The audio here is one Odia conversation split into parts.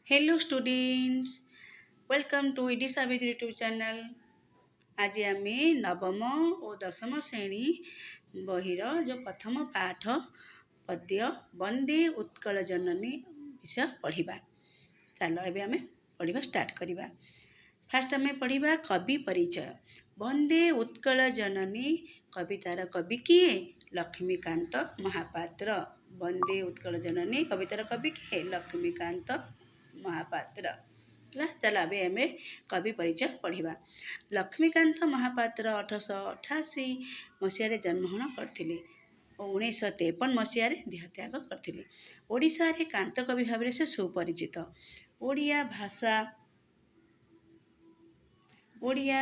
Hello students, welcome to ED Savitri YouTube channel. आज आम नवम और दशम श्रेणी बहिर जो प्रथम पाठ पद्य वंदे उत्कल जननी विषय पढ़ा। चलो एबे आम पढ़ा स्टार्ट करवा। फास्ट आम पढ़ा कवि परिचय। वंदे उत्कल जननी कवितार कवि किए? लक्ष्मीकांत महापात्र। वंदे उत्कल जननी कवितार कवि किए? लक्ष्मीकांत महापात्र। चलो अबे आम कवि परिचय पढ़ा। लक्ष्मीकांत महापात्र 1888 मसीह जन्मग्रहण करते और 1953 मसीह देहत्याग करते। ओडिशा रे कांत कवि भाव से सुपरिचित। ओडिया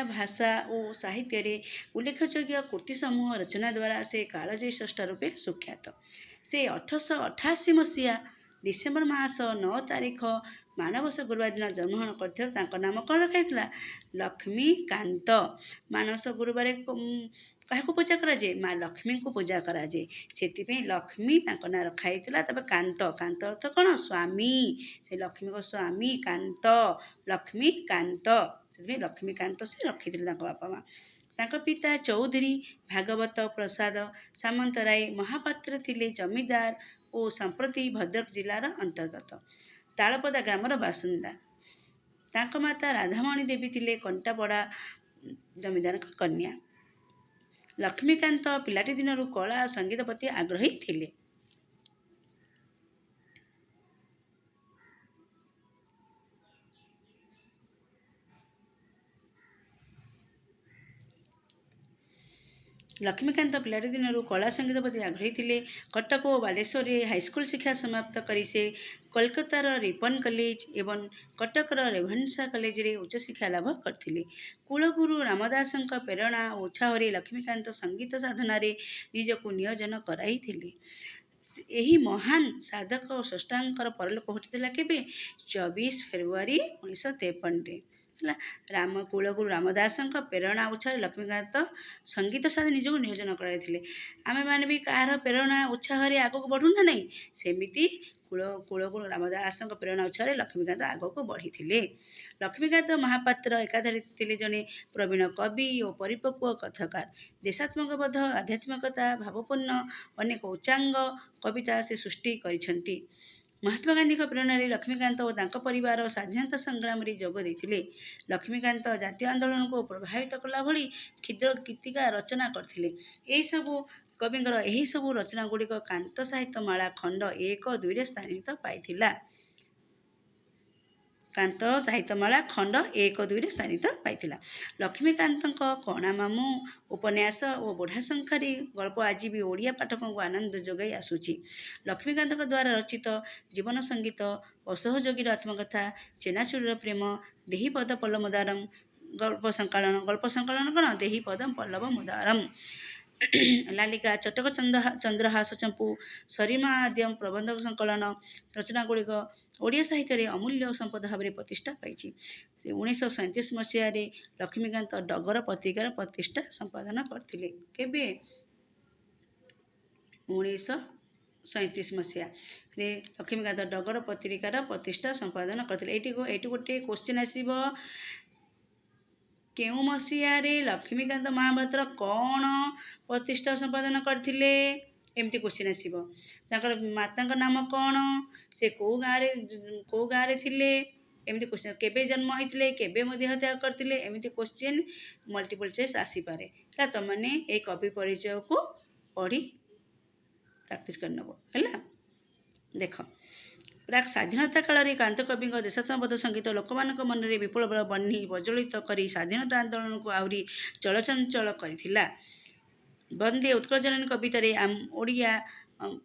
भाषा और साहित्य रे उल्लेखयोग्य कृति समूह रचना द्वारा से कालजयी स्रष्टा रूपे सुख्यात। से 1888 मसीहा डिसेम्बर मास 9 तारिख माणबस गुरुवार दिन जन्मग्रहण कर नाम कौन रखाई? लक्ष्मीकांत। मानस गुरुवार क्या पूजा कराए? माँ लक्ष्मी को पूजा कराए से लक्ष्मी ना रखाई। कांत कांत अर्थ कौन? स्वामी। से लक्ष्मी को स्वामी कांत लक्ष्मीकांत से लक्ष्मीकांत से रखी बापा माँ। पिता चौधरी भागवत प्रसाद सामंतराय महापात्र थिले जमीदार और संप्रति भद्रक जिलार अंतर्गत तालपदा ग्रामर बासिंदा। माता राधामणी देवी थिले कंटापड़ा जमीदार कन्या। लक्ष्मीकांत पिलाटी दिनरू कला संगीत प्रति आग्रही थिले। लक्ष्मीकांत पिलाटी दिनरू कला संगीत प्रति आग्रही थिले। कटक और बालेश्वर हाईस्कूल शिक्षा समाप्त करी से कोलकातार रिपन कॉलेज एवं कटकर रेभेन्सा कॉलेज रे उच्च शिक्षा लाभ करथिले। कुलगुरु रामदासंक प्रेरणा उत्साह लक्ष्मीकांत संगीत साधना रे निजकु नियोजन कराइथिले। यही महान साधक और स्रष्टांकर परलोक घटिला केबे? 24 फेब्रुआरी 1953 राम कुलगुरु रामदासंक प्रेरणा उत्साह लक्ष्मीकांत संगीत साधन निजक नियोजन कराइथिले। आमे माने भी कार प्रेरणा उत्साह आगक बढ़ू ना नहीं, सेमिति कुलगुरु रामदासंक प्रेरणा उत्साह लक्ष्मीकांत आगक बढ़ी थिले। लक्ष्मीकांत महापात्र एकाधारे थिले जने प्रवीण कवि और परिपक्व कथाकार। देशात्मकबोध आध्यात्मिकता भावपूर्ण अनेक उच्चांग कविता से सृष्टि करिसेंती। महात्मा गांधी प्रेरणा लक्ष्मीकांत और तांको परिवार स्वाधीनता संग्राम रे जोग देथिले। लक्ष्मीकांत जातीय आंदोलन को प्रभावित कला भली क्षुद्र गीतिका रचना करथिले। एही सबु कविंकर एही सबु रचना गुड़िक कांत साहित्यमाला खंड 1-2 रे स्थानित पाइथिला। कांत साहित्यमाला खंड 1-2 रे स्थानित पाइथिला। लक्ष्मीकांत कणा मामू उपन्यास और बुढ़ा शंखारी गल्प आज भी ओडिया पाठकों को आनंद जोगाई आसुची। लक्ष्मीकांत द्वारा रचित जीवन संगीत असहयोगी आत्मकथा चेनाचूर प्रेम देहीपद पल्लव मुदारम गल्प संकलन कौन? देहीपद पल्लव मुदारम लालिका चटक चंद्रहास चंपू सरीमा आद्यम प्रबंध संकलन रचना गुड़िक ओडिया साहित्य रे अमूल्य संपद भाव प्रतिष्ठा पाई। 1937 मसीह लक्ष्मीकांत डगर पत्रिकार प्रतिष्ठा संपादन करथिले। केबे? 1937 मसीहा लक्ष्मीकांत डगर पत्रिकार प्रतिष्ठा संपादन करथिले। एटी गोटे क्वेश्चन आसीबो, केउ मसीह लक्ष्मीकांत महापात्र कौन प्रतिष्ठा संपादन करथिले? एमती क्वेश्चन आसीबो। ताकर मातांका नाम कौन? से को गाँव रे थिले? एमती क्वेश्चन। केबे जन्म होइतिले? केबे देहत्याग करथिले? एमती क्वेश्चन मल्टीपल चॉइस आसी पारे। तुम माने ए कवि परिचय को पढ़ी प्रैक्टिस करनबो हैला। देख प्राक स्वाधीनता काल कांत कवि देशात्मकबोध संगीत लोकमानक मन में विपुल बन्ही प्रज्वलित करी स्वाधीनता आंदोलन को आहरी चलचंचल करिथिला। वंदे उत्कल जननी कवितार ओडिया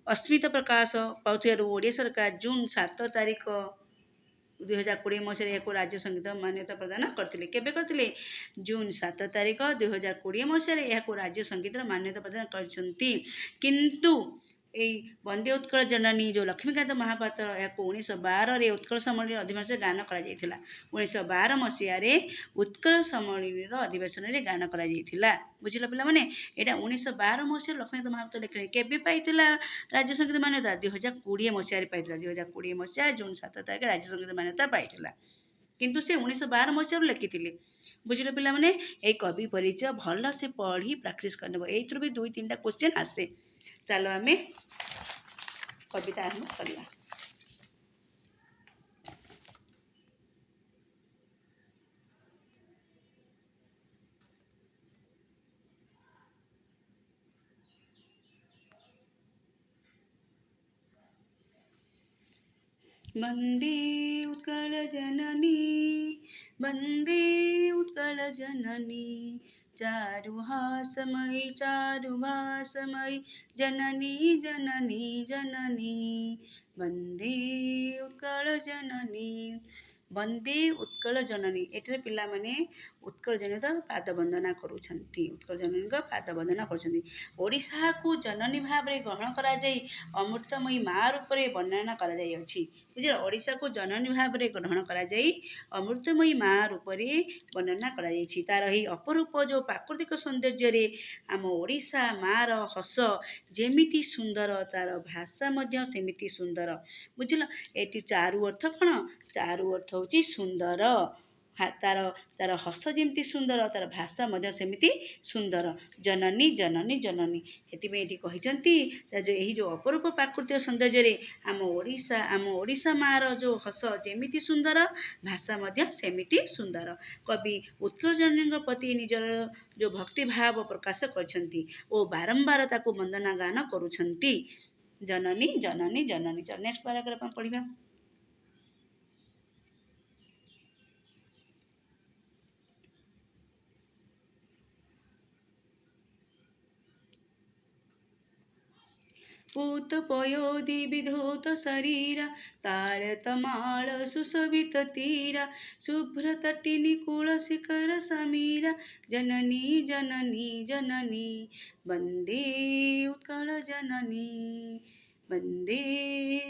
अस्मिता प्रकाश पाउथिबारु ओडिया सरकार जून 7 तारिख 2020 मसीह या राज्य संगीत मान्यता प्रदान करथिले। केबे करथिले? जून 7 तारिख 2020 मसीह या राज्य संगीत मान्यता प्रदान करछंती। किंतु এই ବନ୍ଦେ ଉତ୍କଳ ଜନନୀ ଯେଉଁ ଲକ୍ଷ୍ମୀକାନ୍ତ ମହାପାତ୍ର ଏହାକୁ 1912ରେ ଉତ୍କଳ ସମ୍ମିଳନୀ ଅଧିବେଶନରେ ଗାନ କରାଯାଇଥିଲା। 1912 ମସିହାରେ ଉତ୍କଳ ସମ୍ମିଳନୀର ଅଧିବେଶନରେ ଗାନ କରାଯାଇଥିଲା। ବୁଝିଲ ପିଲାମାନେ, ଏଇଟା 1912 ମସିହାରେ ଲକ୍ଷ୍ମୀକାନ୍ତ ମହାପାତ୍ର ଲେଖିଲେ। କେବେ ପାଇଥିଲା ରାଜ୍ୟ ସଙ୍ଗୀତ ମାନ୍ୟତା? 2020 ମସିହାରେ ପାଇଥିଲା। 2020 ମସିହା ଜୁନ୍ 7 ତାରିଖରେ ରାଜ୍ୟ ସଙ୍ଗୀତ ମାନ୍ୟତା ପାଇଥିଲା, କିନ୍ତୁ ସେ 1912 ମସିହାରୁ ଲେଖିଥିଲେ। ବୁଝିଲ ପିଲାମାନେ, ଏଇ କବି ପରିଚୟ ଭଲସେ ପଢ଼ି ପ୍ରାକ୍ଟିସ୍ କରିନେବ। ଏଇଥିରୁ ବି 2-3ଟା କ୍ୱେଶ୍ଚିନ୍ ଆସେ। ଚାଲ ଆମେ କବିତା ଆରମ୍ଭ କରିବା। वन्दे उत्कल जननी, वन्दे उत्कल जननी, चारुहासमयी चारुभासमयी जननी जननी जननी, वन्दे उत्कल जननी। वन्दे उत्कल जननी, ଏଠାରେ ପିଲାମାନେ ଉତ୍କଳ ଜନନୀର ପାଦ ବନ୍ଦନା କରୁଛନ୍ତି। ଉତ୍କଳ ଜନନୀଙ୍କ ପାଦ ବନ୍ଦନା କରୁଛନ୍ତି। ଓଡ଼ିଶାକୁ ଜନନୀ ଭାବରେ ଗ୍ରହଣ କରାଯାଇ ଅମୃତମୟୀ ମା ରୂପରେ ବର୍ଣ୍ଣନା କରାଯାଇଅଛି। ବୁଝିଲ, ଓଡ଼ିଶାକୁ ଜନନୀ ଭାବରେ ଗ୍ରହଣ କରାଯାଇ ଅମୃତମୟୀ ମା ରୂପରେ ବର୍ଣ୍ଣନା କରାଯାଇଛି। ତାର ଏହି ଅପରୂପ ଯେଉଁ ପ୍ରାକୃତିକ ସୌନ୍ଦର୍ଯ୍ୟରେ ଆମ ଓଡ଼ିଶା ମାର ହସ ଯେମିତି ସୁନ୍ଦର, ତାର ଭାଷା ମଧ୍ୟ ସେମିତି ସୁନ୍ଦର। ବୁଝିଲ, ଏଠି ଚାରୁ ଅର୍ଥ କ'ଣ? ଚାରୁ ଅର୍ଥ ହେଉଛି ସୁନ୍ଦର। ତାର ହସ ଯେମିତି ସୁନ୍ଦର, ତାର ଭାଷା ମଧ୍ୟ ସେମିତି ସୁନ୍ଦର। ଜନନୀ ଜନନୀ ଜନନୀ, ସେଥିପାଇଁ ଏଠି କହିଛନ୍ତି ଏହି ଯେଉଁ ଅପରୂପ ପ୍ରାକୃତିକ ସୌନ୍ଦର୍ଯ୍ୟରେ ଆମ ଓଡ଼ିଶା ମାର ଯେଉଁ ହସ ଯେମିତି ସୁନ୍ଦର, ଭାଷା ମଧ୍ୟ ସେମିତି ସୁନ୍ଦର। କବି ଉତ୍କଳ ଜନନୀଙ୍କ ପ୍ରତି ନିଜର ଯେଉଁ ଭକ୍ତିଭାବ ପ୍ରକାଶ କରିଛନ୍ତି ଓ ବାରମ୍ବାର ତାକୁ ବନ୍ଦନା ଗାନ କରୁଛନ୍ତି। ଜନନୀ ଜନନୀ ଜନନୀ। ନେକ୍ସଟ ପାରାଗ୍ରାଫ ପଢ଼ିବା। पूत पयोधि विधौत शरीरा, ताळतमाळ सुशोभित तीरा, शुभ्रतटिनी कुलशिखर समीरा, जननी जननी जननी, वन्दे उत्कल जननी, वन्दे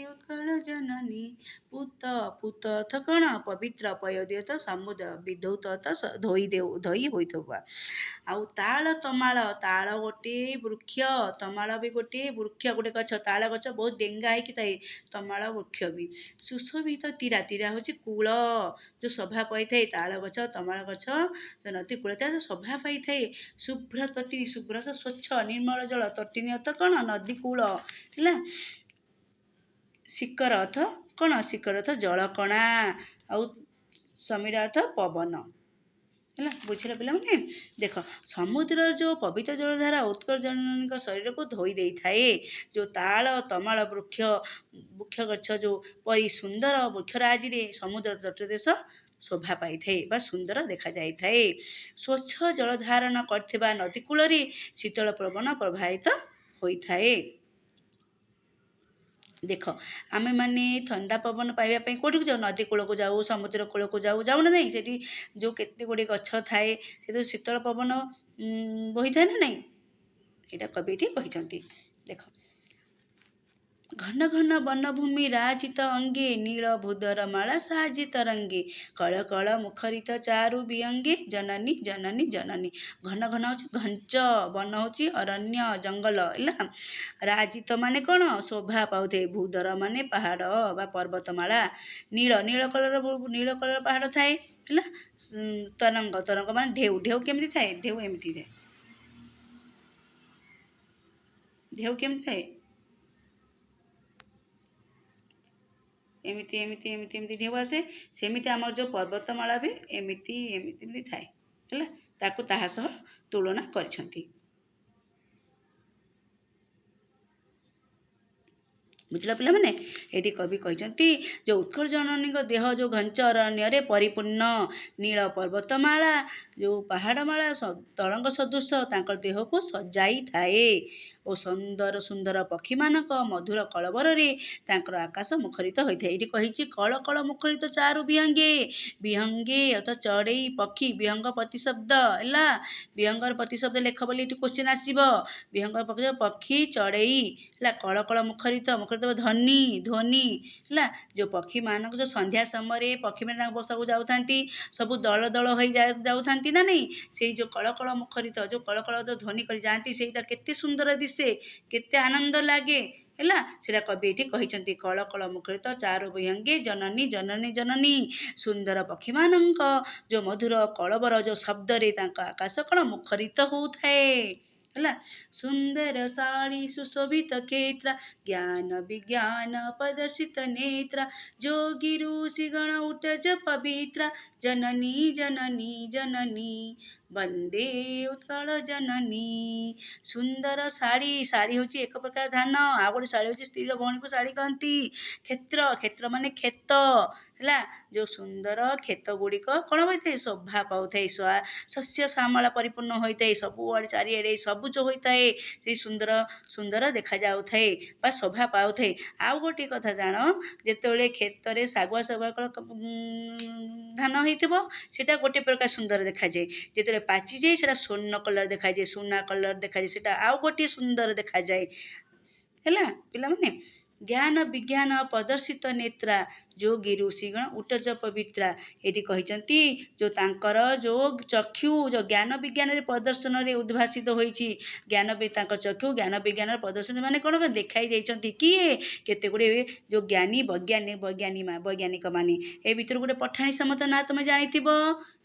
उत्कल जननी। पूत ଅର୍ଥ କ'ଣ? ପବିତ୍ର, ପୟୋଧି ଅର୍ଥ ସମୁଦ୍ର, ବିଧୌତ ଅର୍ଥ ଧୋଇ ହୋଇଥିବା। ଆଉ ତାଳ ତମାଳ, ତାଳ ଗୋଟିଏ ବୃକ୍ଷ, ତମାଳ ବି ଗୋଟିଏ ବୃକ୍ଷ, ଗୋଟେ ଗଛ। ତାଳ ଗଛ ବହୁତ ଡେଙ୍ଗା ହେଇକି ଥାଏ, ତମାଳ ବୃକ୍ଷ ବି। ସୁଶୋଭିତ ତୀରା, ତୀରା ହେଉଛି କୂଳ, ଯେଉଁ ଶୋଭା ପାଇଥାଏ। ତାଳ ଗଛ, ତମାଳ ଗଛ ଯେଉଁ ନଦୀ କୂଳ ଥାଏ, ଶୋଭା ପାଇଥାଏ। ଶୁଭ୍ର ତଟିନୀ, ଶୁଭ୍ର ସ୍ୱଚ୍ଛ ନିର୍ମଳ ଜଳ, ତଟିନୀ ଅର୍ଥ କ'ଣ? ନଦୀ କୂଳ ହେଲା। ଶିଖର ଅର୍ଥ କ'ଣ? ଶିଖର ଅର୍ଥ ଜଳକଣା, ଆଉ ସମୀର ଅର୍ଥ ପବନ ହେଲା। ବୁଝିଲ ପିଲାମାନେ, ଦେଖ ସମୁଦ୍ରର ଯେଉଁ ପବିତ୍ର ଜଳଧାରା ଉତ୍କଳ ଜନନୀଙ୍କ ଶରୀରକୁ ଧୋଇ ଦେଇଥାଏ। ଯେଉଁ ତାଳ ତମାଳ ବୃକ୍ଷ ଗଛ ଯେଉଁ ପରି ସୁନ୍ଦର ବୃକ୍ଷରାଜିରେ ସମୁଦ୍ର ତଟଦେଶ ଶୋଭା ପାଇଥାଏ ବା ସୁନ୍ଦର ଦେଖାଯାଇଥାଏ। ସ୍ୱଚ୍ଛ ଜଳ ଧାରଣ କରିଥିବା ନଦୀ କୂଳରେ ଶୀତଳ ପବନ ପ୍ରବାହିତ ହୋଇଥାଏ। ଦେଖ, ଆମେମାନେ ଥଣ୍ଡା ପବନ ପାଇବା ପାଇଁ କେଉଁଠିକୁ ଯାଉ? ନଦୀ କୂଳକୁ ଯାଉ, ସମୁଦ୍ର କୂଳକୁ ଯାଉ ନା ନାହିଁ? ସେଠି ଯେଉଁ କେତେ ଗୁଡ଼ିଏ ଗଛ ଥାଏ, ସେଥିରୁ ଶୀତଳ ପବନ ବହିଥାଏ ନା ନାହିଁ? ଏଇଟା କବି ଏଠି କହିଛନ୍ତି। ଦେଖ, ଘନ ଘନ ବନଭୂମି ରାଜିତ ଅଙ୍ଗେ, ନୀଳ ଭୂଧର ମାଳା ସାଜିତ ରଙ୍ଗେ, କଳ କଳ ମୁଖରିତ ଚାରୁ ବିଅଙ୍ଗେ, ଜନନୀ ଜନନୀ ଜନନୀ। ଘନ ଘନ ହେଉଛି ଘଞ୍ଚ, ବନ ହେଉଛି ଅରଣ୍ୟ ଜଙ୍ଗଲ ହେଲା। ରାଜିତ ମାନେ କ'ଣ? ଶୋଭା ପାଉଥାଏ। ଭୂଧର ମାନେ ପାହାଡ଼ ବା ପର୍ବତମାଳା। ନୀଳ, ନୀଳ କଲର ପାହାଡ଼ ଥାଏ ହେଲା। ତରଙ୍ଗ, ତରଙ୍ଗ ମାନେ ଢେଉ, ଢେଉ କେମିତି ଥାଏ? ଢେଉ ଏମିତି ଥାଏ। ଢେଉ କେମିତି ଥାଏ? ଏମିତି ଏମିତି ଏମିତି ଏମିତି ଢେଉ ଆସେ। ସେମିତି ଆମର ଯେଉଁ ପର୍ବତମାଳା ବି ଏମିତି ଏମିତି ଏମିତି ଥାଏ ହେଲା। ତାକୁ ତାହା ସହ ତୁଳନା କରିଛନ୍ତି। ବୁଝିଲ ପିଲାମାନେ, ଏଠି କବି କହିଛନ୍ତି ଯେଉଁ ଉତ୍କଳ ଜନନୀଙ୍କ ଦେହ ଯେଉଁ ଘଞ୍ଚ ଅରଣ୍ୟରେ ପରିପୂର୍ଣ୍ଣ, ନୀଳ ପର୍ବତମାଳା ଯେଉଁ ପାହାଡ଼ମାଳା ତରଙ୍ଗ ସଦୃଶ ତାଙ୍କ ଦେହକୁ ସଜାଇଥାଏ। ଓ ସୁନ୍ଦର ସୁନ୍ଦର ପକ୍ଷୀମାନଙ୍କ ମଧୁର କଳବରରେ ତାଙ୍କର ଆକାଶ ମୁଖରିତ ହୋଇଥାଏ। ଏଇଠି କହିଛି କଳ କଳ ମୁଖରିତ ଚାରୁ ବିହଙ୍ଗେ, ବିହଙ୍ଗେ ଅର୍ଥ ଚଢ଼େଇ ପକ୍ଷୀ, ବିହଙ୍ଗ ପ୍ରତିଶବ୍ଦ ହେଲା, ବିହଙ୍ଗର ପ୍ରତିଶବ୍ଦ ଲେଖ ବୋଲି ଏଠି କ୍ୱେଶ୍ଚିନ୍ ଆସିବ। ବିହଙ୍ଗର ପକ୍ଷୀ ଚଢ଼େଇ ହେଲା, କଳ କଳ ମୁଖରିତ, ମୁଖରିତ ଧ୍ୱନି ଧ୍ୱନି ହେଲା, ଯେଉଁ ପକ୍ଷୀମାନଙ୍କ ଯେଉଁ ସନ୍ଧ୍ୟା ସମୟରେ ପକ୍ଷୀମାନେ ତାଙ୍କ ବସାକୁ ଯାଉଥାନ୍ତି, ସବୁ ଦଳ ଦଳ ହୋଇ ଯାଉଥାନ୍ତି ନା ନାହିଁ, ସେଇ ଯେଉଁ କଳ କଳ ମୁଖରିତ ଯେଉଁ କଳ କଳ ଧ୍ୱନି କରି ଯାଆନ୍ତି, ସେଇଟା କେତେ ସୁନ୍ଦର ଦିଶେ, କେତେ ଆନନ୍ଦ ଲାଗେ ହେଲା, ସେଇଟା କବି ଏଠି କହିଛନ୍ତି। କଳ କଳ ମୁଖରିତ ଚାରୁ ବିହଙ୍ଗେ ଜନନୀ ଜନନୀ ଜନନୀ, ସୁନ୍ଦର ପକ୍ଷୀମାନଙ୍କ ଯେଉଁ ମଧୁର କଳବର ଯେଉଁ ଶବ୍ଦରେ ତାଙ୍କ ଆକାଶ କ'ଣ ମୁଖରିତ ହେଉଥାଏ ହେଲା। ସୁନ୍ଦର ଶାଳୀ ସୁଶୋଭିତ କ୍ଷେତ୍ର, ଜ୍ଞାନ ବିଜ୍ଞାନ ପ୍ରଦର୍ଶିତ ନେତ୍ର, ଯୋଗୀ ଋଷି ଗଣ ଉଠଜ ପବିତ୍ର, ଜନନୀ ଜନନୀ ଜନନୀ ବନ୍ଦେ ଉତ୍କଳ ଜନନୀ। ସୁନ୍ଦର ଶାଢ଼ୀ, ଶାଢ଼ୀ ହେଉଛି ଏକ ପ୍ରକାର ଧାନ, ଆଉ ଗୋଟେ ଶାଢ଼ୀ ହେଉଛି ସ୍ତ୍ରୀର ଭଉଣୀକୁ ଶାଢ଼ୀ କହନ୍ତି। କ୍ଷେତ୍ର, କ୍ଷେତ୍ର ମାନେ କ୍ଷେତ ହେଲା, ଯେଉଁ ସୁନ୍ଦର କ୍ଷେତ ଗୁଡ଼ିକ କ'ଣ ହୋଇଥାଏ, ଶୋଭା ପାଉଥାଏ, ଶସ୍ୟ ଶ୍ୟାମଳା ପରିପୂର୍ଣ୍ଣ ହୋଇଥାଏ, ସବୁଆଡ଼େ ଚାରିଆଡ଼େ ସବୁଜ ହୋଇଥାଏ, ସେଇ ସୁନ୍ଦର ସୁନ୍ଦର ଦେଖାଯାଉଥାଏ ବା ଶୋଭା ପାଉଥାଏ। ଆଉ ଗୋଟିଏ କଥା ଜାଣ, ଯେତେବେଳେ କ୍ଷେତରେ ଶାଗୁଆ ଶାଗୁଆ ଧାନ ହେଇଥିବ ସେଇଟା ଗୋଟେ ପ୍ରକାର ସୁନ୍ଦର ଦେଖାଯାଏ, ଯେତେବେଳେ ପାଚିଯାଏ ସେଇଟା ସ୍ୱର୍ଣ୍ଣ କଲର୍ ଦେଖାଯାଏ, ସୁନା କଲର୍ ଦେଖାଯାଏ, ସେଇଟା ଆଉ ଗୋଟିଏ ସୁନ୍ଦର ଦେଖାଯାଏ ହେଲା ପିଲାମାନେ। ଜ୍ଞାନ ବିଜ୍ଞାନ ପ୍ରଦର୍ଶିତ ନେତ୍ରା, ଯୋଗୀ ଋଷିଗଣ ଉଟଜ ପବିତ୍ରା, ଏଠି କହିଛନ୍ତି ଯେଉଁ ତାଙ୍କର ଯେଉଁ ଚକ୍ଷୁ ଯେଉଁ ଜ୍ଞାନ ବିଜ୍ଞାନରେ ପ୍ରଦର୍ଶନରେ ଉଦ୍ଭାସିତ ହୋଇଛି, ତାଙ୍କ ଚକ୍ଷୁ ଜ୍ଞାନ ବିଜ୍ଞାନର ପ୍ରଦର୍ଶନ ମାନେ କ'ଣ ଦେଖାଇ ଦେଇଛନ୍ତି, କିଏ କେତେ ଗୁଡ଼ିଏ ଯେଉଁ ଜ୍ଞାନୀ ବୈଜ୍ଞାନିକ ମାନେ। ଏ ଭିତରୁ ଗୋଟେ ପଠାଣି ସାମନ୍ତ ନାଁ ତୁମେ ଜାଣିଥିବ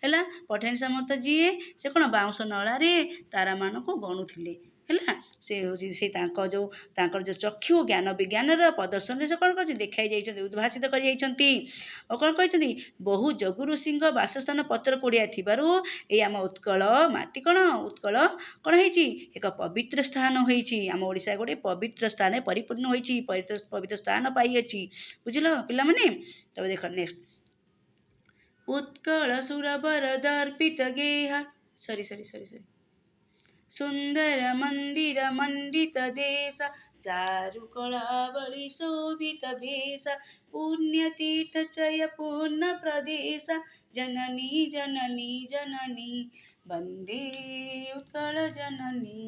ହେଲା, ପଠାଣି ସାମନ୍ତ ଯିଏ ସେ କ'ଣ ବାଉଁଶ ନଳାରେ ତାରାମାନଙ୍କୁ ଗଣୁଥିଲେ ହେଲା, ସେ ହେଉଛି ସେ ତାଙ୍କର ଯେଉଁ ଚକ୍ଷୁ ଜ୍ଞାନ ବିଜ୍ଞାନର ପ୍ରଦର୍ଶନରେ ସେ କ'ଣ କରିଛନ୍ତି, ଦେଖାଇ ଯାଇଛନ୍ତି, ଉଦ୍ଭାସିତ କରିଯାଇଛନ୍ତି। ଆଉ କ'ଣ କହିଛନ୍ତି, ବହୁ ଯୋଗୀ ଋଷିଙ୍କ ବାସସ୍ଥାନ ପତ୍ର କୋଡ଼ିଆ ଥିବାରୁ ଏଇ ଆମ ଉତ୍କଳ ମାଟି ଉତ୍କଳ କ'ଣ ହେଇଛି, ଏକ ପବିତ୍ର ସ୍ଥାନ ହୋଇଛି। ଆମ ଓଡ଼ିଶା ଗୋଟେ ପବିତ୍ର ସ୍ଥାନ ପରିପୂର୍ଣ୍ଣ ହୋଇଛି, ପବିତ୍ର ସ୍ଥାନ ପାଇଅଛି, ବୁଝିଲ ପିଲାମାନେ। ତାପରେ ଦେଖ ନେକ୍ସଟ, ଉତ୍କଳ ସୁରବର ଦର୍ପିତ ଗେହା, ସୁନ୍ଦର ମନ୍ଦିର ମଣ୍ଡିତ ଦେଶ, ଚାରୁ କଳାବଳି ଶୋଭିତ ବେଶ, ପୁଣ୍ୟ ତୀର୍ଥ ଚୟ ପୂର୍ଣ୍ଣ ପ୍ରଦେଶ, ଜନନୀ ଜନନୀ ଜନନୀ ବନ୍ଦେ ଉତ୍କଳ ଜନନୀ।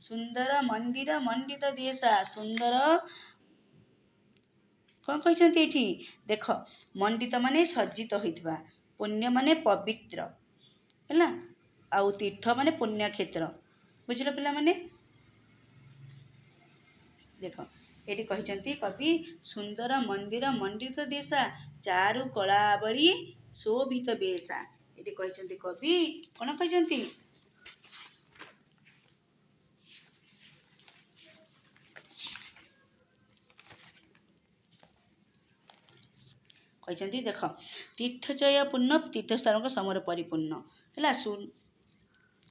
ସୁନ୍ଦର ମନ୍ଦିର ମଣ୍ଡିତ ଦେଶ, ସୁନ୍ଦର କ'ଣ କହିଛନ୍ତି ଏଠି ଦେଖ, ମଣ୍ଡିତ ମାନେ ସଜ୍ଜିତ ହୋଇଥିବା, ପୁଣ୍ୟ ମାନେ ପବିତ୍ର ହେଲା, ଆଉ ତୀର୍ଥ ମାନେ ପୁଣ୍ୟକ୍ଷେତ୍ର, ବୁଝିଲ ପିଲାମାନେ। ଦେଖ ଏଠି କହିଛନ୍ତି କବି, ସୁନ୍ଦର ମନ୍ଦିର ମଣ୍ଡିତ ଦେଶା, ଚାରୁ କଳାବଳି ଶୋଭିତ ବେଶା, ଏଠି କହିଛନ୍ତି କବି କ'ଣ କହିଛନ୍ତି, କହିଛନ୍ତି ଦେଖ, ତୀର୍ଥଚୟ ପୂର୍ଣ୍ଣ ତୀର୍ଥସ୍ଥାନଙ୍କ ସମର ପରିପୂର୍ଣ୍ଣ ହେଲା,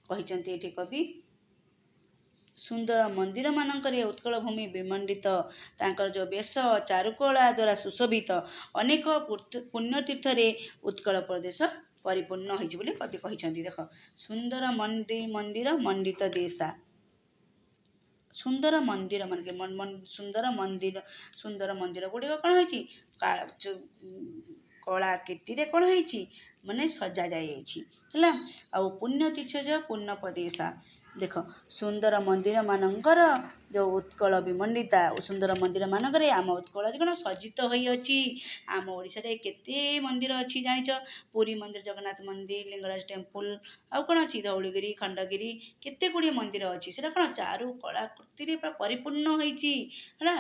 କହିଛନ୍ତି ଏଠି କବି, ସୁନ୍ଦର ମନ୍ଦିରମାନଙ୍କରେ ଉତ୍କଳ ଭୂମି ବିମଣ୍ଡିତ, ତାଙ୍କର ଯେଉଁ ବେଶ ଚାରୁକଳା ଦ୍ୱାରା ସୁଶୋଭିତ, ଅନେକ ପୁଣ୍ୟତୀର୍ଥରେ ଉତ୍କଳ ପ୍ରଦେଶ ପରିପୂର୍ଣ୍ଣ ହୋଇଛି ବୋଲି କବି କହିଛନ୍ତି। ଦେଖ, ସୁନ୍ଦର ମନ୍ଦିର ମଣ୍ଡିତ ଦେଶା, ସୁନ୍ଦର ମନ୍ଦିର ସୁନ୍ଦର ମନ୍ଦିର ଗୁଡ଼ିକ କ'ଣ ହେଇଛି, କଳାକୀର୍ତ୍ତିରେ କ'ଣ ହେଇଛି ମାନେ ସଜା ଯାଇଯାଇଛି ହେଲା, ଆଉ ପୁଣ୍ୟତୀର୍ଥ ପୂର୍ଣ୍ଣ ପ୍ରଦେଶା, ଦେଖ ସୁନ୍ଦର ମନ୍ଦିରମାନଙ୍କର ଯେଉଁ ଉତ୍କଳ ବିମଣ୍ଡିତା ଓ ସୁନ୍ଦର ମନ୍ଦିରମାନଙ୍କରେ ଆମ ଉତ୍କଳ କ'ଣ ସଜ୍ଜିତ ହୋଇଅଛି। ଆମ ଓଡ଼ିଶାରେ କେତେ ମନ୍ଦିର ଅଛି ଜାଣିଛ, ପୁରୀ ମନ୍ଦିର, ଜଗନ୍ନାଥ ମନ୍ଦିର, ଲିଙ୍ଗରାଜ ଟେମ୍ପୁଲ, ଆଉ କ'ଣ ଅଛି ଧଉଳିଗିରି, ଖଣ୍ଡଗିରି, କେତେ ଗୁଡ଼ିଏ ମନ୍ଦିର ଅଛି, ସେଇଟା କ'ଣ ଚାରୁ କଳାକୃତିରେ ପୁରା ପରିପୂର୍ଣ୍ଣ ହୋଇଛି ହେଲା।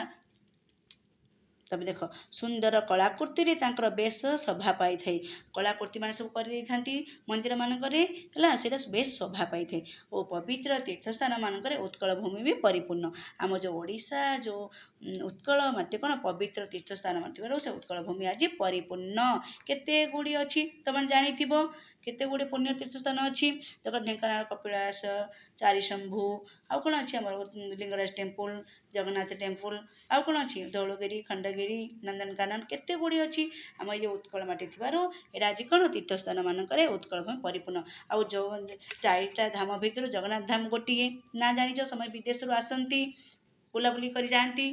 ତମେ ଦେଖ, ସୁନ୍ଦର କଳାକୃତିରେ ତାଙ୍କର ବେଶ ଶୋଭା ପାଇଥାଏ, କଳାକୃତି ମାନେ ସବୁ କରିଦେଇଥାନ୍ତି ମନ୍ଦିରମାନଙ୍କରେ ହେଲା, ସେଇଟା ବେଶ ଶୋଭା ପାଇଥାଏ, ଓ ପବିତ୍ର ତୀର୍ଥସ୍ଥାନ ମାନଙ୍କରେ ଉତ୍କଳ ଭୂମି ବି ପରିପୂର୍ଣ୍ଣ। ଆମ ଯେଉଁ ଓଡ଼ିଶା ଯେଉଁ ଉତ୍କଳ ମାଟି କ'ଣ ପବିତ୍ର ତୀର୍ଥସ୍ଥାନ ଥିବାରୁ ସେ ଉତ୍କଳ ଭୂମି ଆଜି ପରିପୂର୍ଣ୍ଣ। କେତେ ଗୁଡ଼ିଏ ଅଛି ତମେ ଜାଣିଥିବ, କେତେ ଗୁଡ଼ିଏ ପୁଣ୍ୟ ତୀର୍ଥସ୍ଥାନ ଅଛି ଦେଖ, ଢେଙ୍କାନାଳ କପିଳାସ, ଚାରିଶମ୍ଭୁ, आउ कौन अच्छी आम लिंगराज टेम्पल जगन्नाथ टेम्पल आउ कौन अच्छी धौलगिरी खंडगिरी नंदनकानन केते गुड़ी अच्छी आम ये उत्कल माटी थिबारो एटा आज कौन तीर्थस्थान मानकरे उत्कल भूमि परिपूर्ण आउ जो 4टा धाम भितर जगन्नाथ धाम गोटे ना जानिछ समय विदेश आसती बुलाबुली कर जाती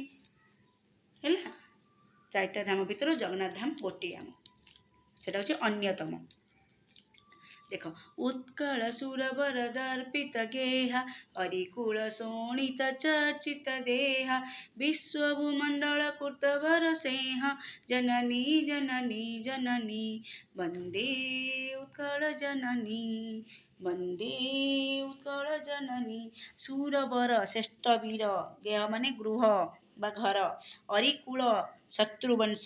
है 4टा धाम भितर जगन्नाथ धाम गोटे आम सेटा हूँ अन्यतम देख उत्कल सुरवर दर्पित गेहा हरिकुल शोणित चर्चित देहा विश्वभूमंडल कृतवर सेहा जननी जननी जननी वंदे उत्कल जननी वंदे उत्कल जननी सुरवर श्रेष्ठ वीर गेह माने गृह बा घर हरिकुल शत्रुवंश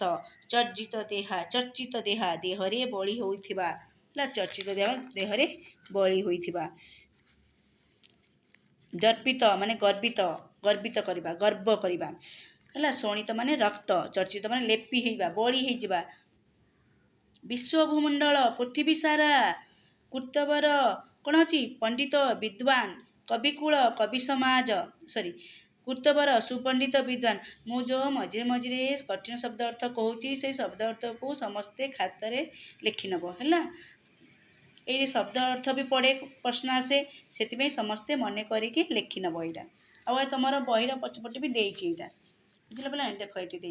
चर्चित देहा देहरे बळी होइथिबा चर्चित देहरे बळी होइथिबा दर्पित माने गर्वित करबा गर्व करबा है शोणित माने रक्त चर्चित माने लेपी होइबा बळी होइजिबा विश्वभूमंडल पृथ्वी सारा कृतवर कौन अच्छी पंडित विद्वान कविकुल कवि समाज सॉरी कृतवर सुपंडित विद्वान मु जो मझे मझे कठिन शब्द अर्थ कहूँ से शब्द अर्थ को समस्ते खातार लिखि नब है ये शब्द अर्थ भी पढ़े प्रश्न आसे से समस्ते मन करके लिखि नब यहाँ तुम बहिर पछपटे भी देती बुझल पे देख ये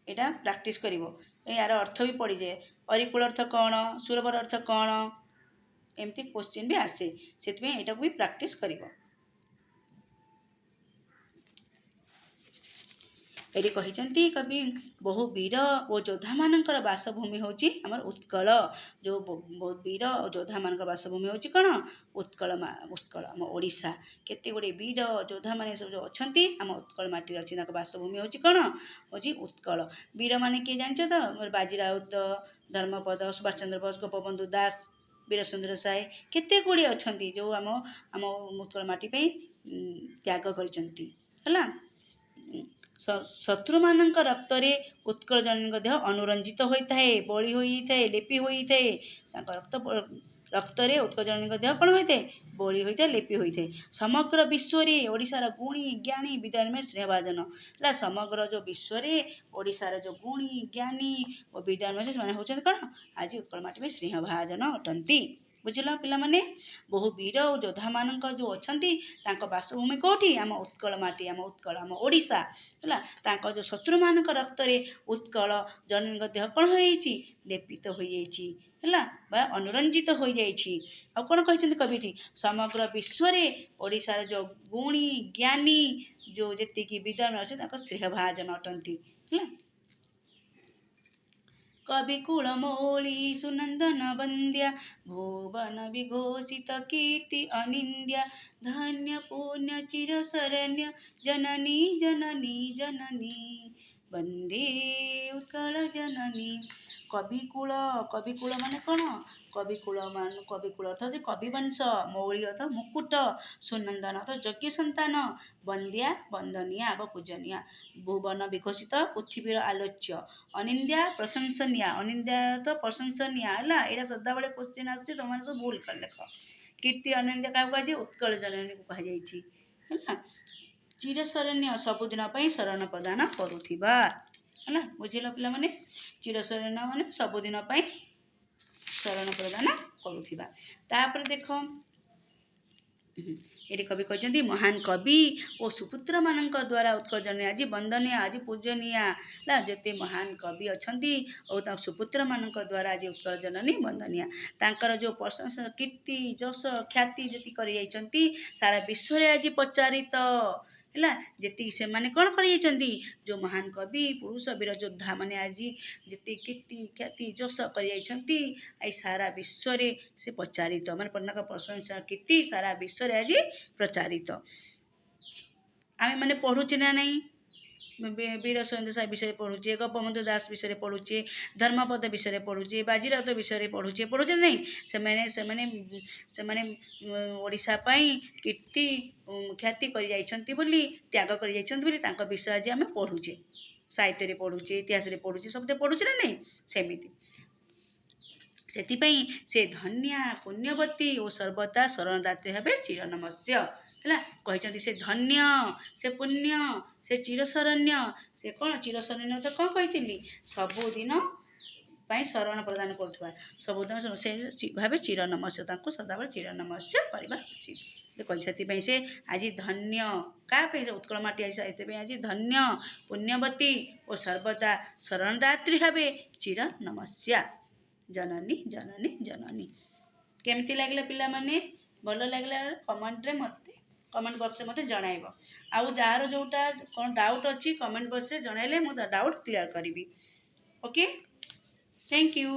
यहाँ प्रैक्टिस कर यार अर्थ भी पड़ जाए अरिकुल अर्थ कौन सुरवर अर्थ कौन एमती क्वेश्चन भी आसे से यहाँ भी प्रैक्टिस कर ये कहते कवि बहु वीर और योद्धा मानकर बासभूमि हूँ आमर उत्कल जो बहुत वीर और योद्धा मान बासभूमि हूँ कौन उत्कल उत्कल आम ओडिशा केते गुड़े वीर योद्धा मान सब जो अच्छा आम उत्कल माटी अच्छी बासभूमि हूँ कौन हूँ उत्कल वीर माने किए जान तो बाजी राउत धर्मपद सुभाष चंद्र बोस गोपबंधु दास वीर सुंदर साय केते गुड़े अच्छा जो आम आम उत्कल माटी त्याग कर शत्रु मान रक्त उत्कल जननी देह अनुरंजित होता है बड़ी होता है लेपी होता है रक्त रक्त उत्कल जननी देह कौन होता है बड़ी होता है लेपी होता है समग्र विश्व ओडिशार गुणी ज्ञानी विद्वान में स्नेहभाजन है समग्र जो विश्व ओडिशार जो गुणी ज्ञानी और विद्वान में से होती कौन आज उत्कल माटी में स्नेहभाजन अटंती बुझल पे बहु वीर और योद्धा मान जो अच्छा बासभूमि कौटी आम उत्कल माटी आम उत्कल आम ओडिशा है जो शत्रु मान रक्त उत्कल जननी देह कौन हो लेपित हो है अनुरंजित हो कौन कहते कवि समग्र विश्व ओडिशार जो गुणी ज्ञानी जो जी विद्वान अच्छे श्रेहभाजन अटंती है कविकुल मौली सुनंदन वंद्या भुवन विघोषित कीर्ति अनिंद्या धन्य पुण्य चिर शरण्य जननी जननी जननी वंदे उत्कल जननी कविकुल माने कौन कविकुल अर्थात कविवंश मौली अर्थात मुकुट सुनंदन अर्थात यज्ञ संतान वंद्या वंदनिया व पूजनिया भुवन विघोषित पृथ्वीर आलोच्य अनिंद्या प्रशंसनिया अनिंद्या तो प्रशंसनिया है यहाँ सदाबले क्वेश्चन आसे तुम सब भूल कर लेख कीर्ति अनिंद्या क्या कहुए उत्कल जननी को कहुई चिरशरण्य सबुदिन शरण प्रदान करुवा है बुझल पे चिरशरण्य मान सबुदिन शरण प्रदान करुवा तापर देख ये कवि कहते महान कवि और सुपुत्र मान द्वारा उत्कल जननी आज वंदनीय आज पूजनीय जिते महान कवि अच्छा और सुपुत्र मान द्वारा आज उत्कल जननी वंदनीय तांकर जो प्रशंसा कीर्ति जश ख्याति जी कर सारा विश्व आज प्रचारित है जी से मैंने कौन कर जो महान कवि पुरुष वीर योद्धा मैंने आज जी कीर्ति ख्याति जश कर सारा विश्व से प्रचारित मैंने पन्ना प्रशंसा कीर्ति सारा विश्व आज प्रचारित आम मैंने पढ़ुचे ना नहीं वीर सुरेंद्र साय विषय पढ़ुचे गोपबंधु दास विषय पढ़ुचे धर्मपद विषय पढ़ुचे बाजीराउत विषय पढ़ुचे नहीं से ओडिशा कीर्ति ख्याति कर त्याग कर विषय आज आम पढ़ुचे साहित्य पढ़ुचे इतिहास पढ़ुचे सब पढ़ुचे ना नहीं सेमती ସେଥିପାଇଁ ସେ ଧନ୍ୟା ପୁଣ୍ୟବତୀ ଓ ସର୍ବଦା ଶରଣଦାତ୍ରୀ ଭାବେ ଚିରନମସ୍ୟ ହେଲା କହିଛନ୍ତି। ସେ ଧନ୍ୟ, ସେ ପୁଣ୍ୟ, ସେ ଚିରଶରଣ୍ୟ, ସେ କ'ଣ ଚିରଶରଣ୍ୟ ତ କ'ଣ କହିଥିଲି ସବୁଦିନ ପାଇଁ ଶରଣ ପ୍ରଦାନ କରୁଥିବା ସବୁଦିନ ସେ ଭାବେ ଚିରନମସ୍ୟ, ତାଙ୍କୁ ସଦାବେଳେ ଚିରନମସ୍ୟ କରିବା ଉଚିତ କହି ସେଥିପାଇଁ ସେ ଆଜି ଧନ୍ୟ କାହା ପାଇଁ ଉତ୍କଳ ମାଟି ଆଜି ସେଥିପାଇଁ ଆଜି ଧନ୍ୟ ପୁଣ୍ୟବତୀ ଓ ସର୍ବଦା ଶରଣଦାତ୍ରୀ ଭାବେ ଚିରନମସ୍ୟା। ଜନନୀ ଜନନୀ ଜନନୀ। କେମିତି ଲାଗିଲା ପିଲାମାନେ? ଭଲ ଲାଗିଲା କମେଣ୍ଟରେ ମୋତେ କମେଣ୍ଟ ବକ୍ସରେ ମୋତେ ଜଣାଇବ। ଆଉ ଯାହାର ଯେଉଁଟା କ'ଣ ଡାଉଟ୍ ଅଛି କମେଣ୍ଟ ବକ୍ସରେ ଜଣାଇଲେ ମୁଁ ଡାଉଟ୍ କ୍ଲିୟର କରିବି। Okay, thank you.